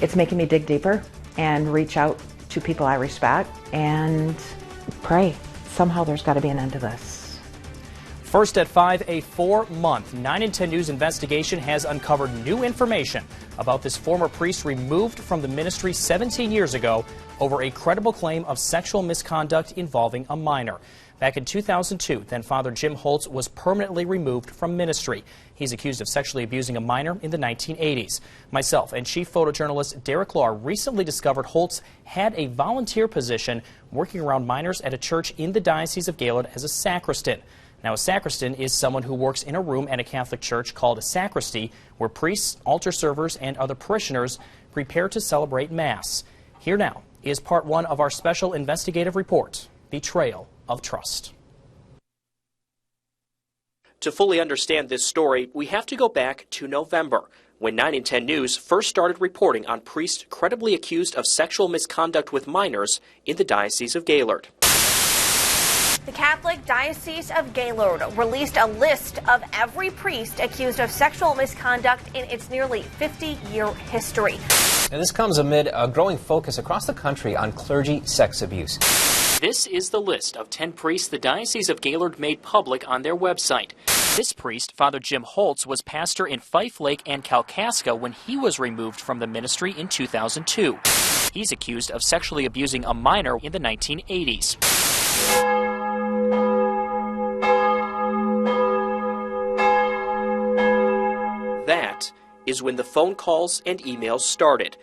It's making me dig deeper and reach out to people I respect and pray. Somehow there's got to be an end to this. First at 5, a 4-month 9 and 10 News investigation has uncovered new information about this former priest removed from the ministry 17 years ago over a credible claim of sexual misconduct involving a minor. Back in 2002, then Father Jim Holtz was permanently removed from ministry. He's accused of sexually abusing a minor in the 1980s. Myself and chief photojournalist Derek Lahr recently discovered Holtz had a volunteer position working around minors at a church in the Diocese of Gaylord as a sacristan. Now, a sacristan is someone who works in a room at a Catholic church called a sacristy, where priests, altar servers, and other parishioners prepare to celebrate Mass. Here now is part 1 of our special investigative report, Betrayal of Trust. To fully understand this story, we have to go back to November, when 9 and 10 News first started reporting on priests credibly accused of sexual misconduct with minors in the Diocese of Gaylord. The Catholic Diocese of Gaylord released a list of every priest accused of sexual misconduct in its nearly 50-year history. And this comes amid a growing focus across the country on clergy sex abuse. This is the list of 10 priests the Diocese of Gaylord made public on their website. This priest, Father Jim Holtz, was pastor in Fife Lake and Kalkaska when he was removed from the ministry in 2002. He's accused of sexually abusing a minor in the 1980s. That is when the phone calls and emails started.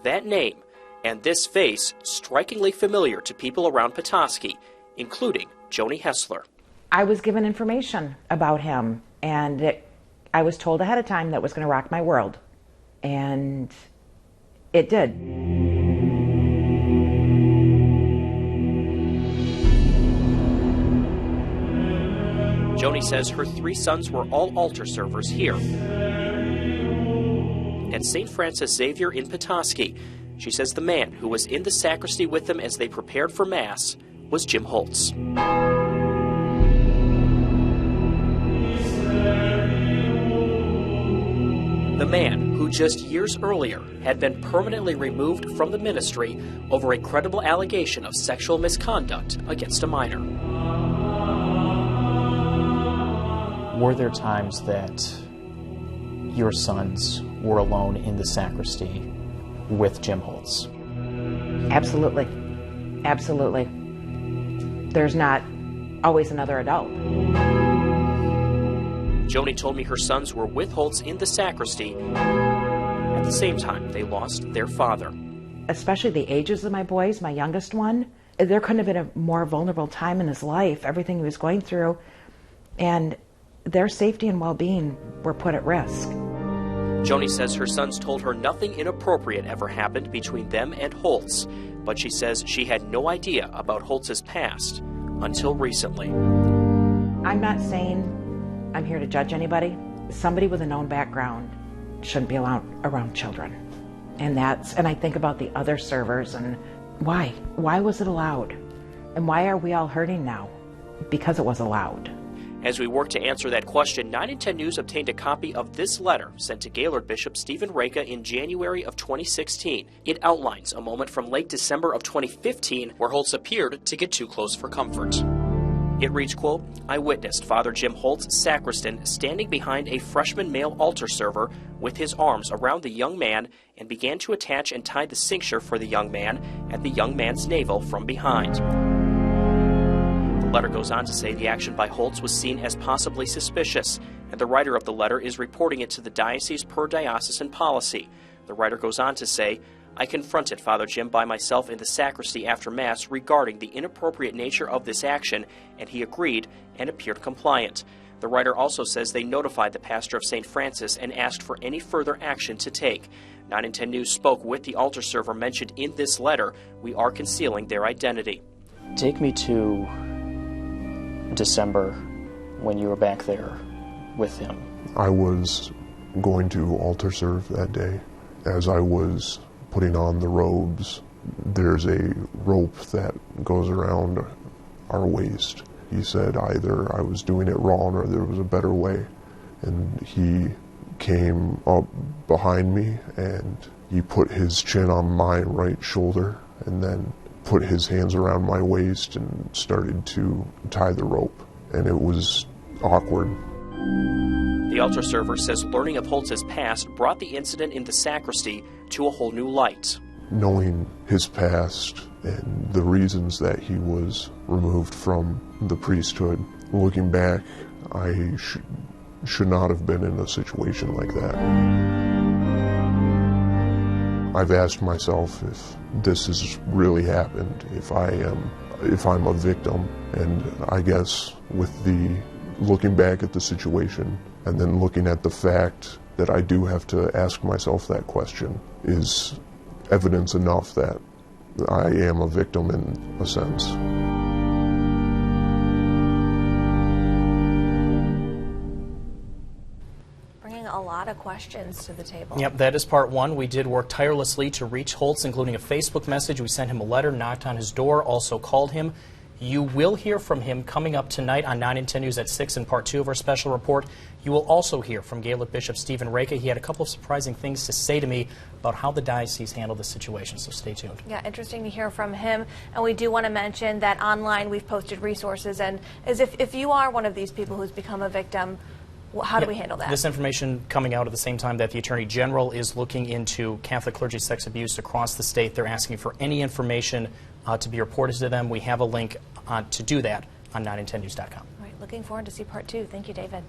That name and this face strikingly familiar to people around Petoskey, including Joni Hessler. I was given information about him, and I was told ahead of time that was going to rock my world, and it did. Joni says her 3 sons were all altar servers here at St. Francis Xavier in Petoskey. She says the man who was in the sacristy with them as they prepared for Mass was Jim Holtz. The man who just years earlier had been permanently removed from the ministry over a credible allegation of sexual misconduct against a minor. Were there times that your sons were alone in the sacristy with Jim Holtz? Absolutely. Absolutely. There's not always another adult. Joni told me her sons were with Holtz in the sacristy. At the same time, they lost their father. Especially the ages of my boys, my youngest one, there couldn't have been a more vulnerable time in his life, everything he was going through, and their safety and well-being were put at risk. Joni says her sons told her nothing inappropriate ever happened between them and Holtz, but she says she had no idea about Holtz's past until recently. I'm not saying I'm here to judge anybody. Somebody with a known background shouldn't be allowed around children. And I think about the other servers and why? Why was it allowed? And why are we all hurting now? Because it was allowed. As we work to answer that question, 9 and 10 News obtained a copy of this letter sent to Gaylord Bishop Stephen Reka in January of 2016. It outlines a moment from late December of 2015 where Holtz appeared to get too close for comfort. It reads, quote, "I witnessed Father Jim Holtz, sacristan, standing behind a freshman male altar server with his arms around the young man and began to attach and tie the cincture for the young man at the young man's navel from behind." The letter goes on to say the action by Holtz was seen as possibly suspicious, and the writer of the letter is reporting it to the diocese per diocesan policy. The writer goes on to say, "I confronted Father Jim by myself in the sacristy after Mass regarding the inappropriate nature of this action, and he agreed and appeared compliant." The writer also says they notified the pastor of St. Francis and asked for any further action to take. 9 and 10 News spoke with the altar server mentioned in this letter. We are concealing their identity. Take me to December when you were back there with him. I was going to altar serve that day. As I was putting on the robes, there's a rope that goes around our waist. He said either I was doing it wrong or there was a better way. And he came up behind me and He put his chin on my right shoulder and then put his hands around my waist and started to tie the rope. And it was awkward. The altar server says learning of Holtz's past brought the incident in the sacristy to a whole new light. Knowing his past and the reasons that he was removed from the priesthood, looking back, I should not have been in a situation like that. I've asked myself if this has really happened, if I'm a victim, and I guess with the looking back at the situation and then looking at the fact that I do have to ask myself that question is evidence enough that I am a victim in a sense. Bringing a lot of questions to the table. Yep, that is part one. We did work tirelessly to reach Holtz, including a Facebook message. We sent him a letter, knocked on his door, also called him. You will hear from him coming up tonight on 9 and 10 News at 6 in part 2 of our special report. You will also hear from Gaylord Bishop Stephen Reka. He had a couple of surprising things to say to me about how the diocese handled the situation, so stay tuned. Yeah, interesting to hear from him. And we do want to mention that online we've posted resources, and as if you are one of these people who's become a victim, how do we handle that? This information coming out at the same time that the Attorney General is looking into Catholic clergy sex abuse across the state. They're asking for any information to be reported to them. We have a link to do that on 9and10news.com. All right, looking forward to see part 2. Thank you, David.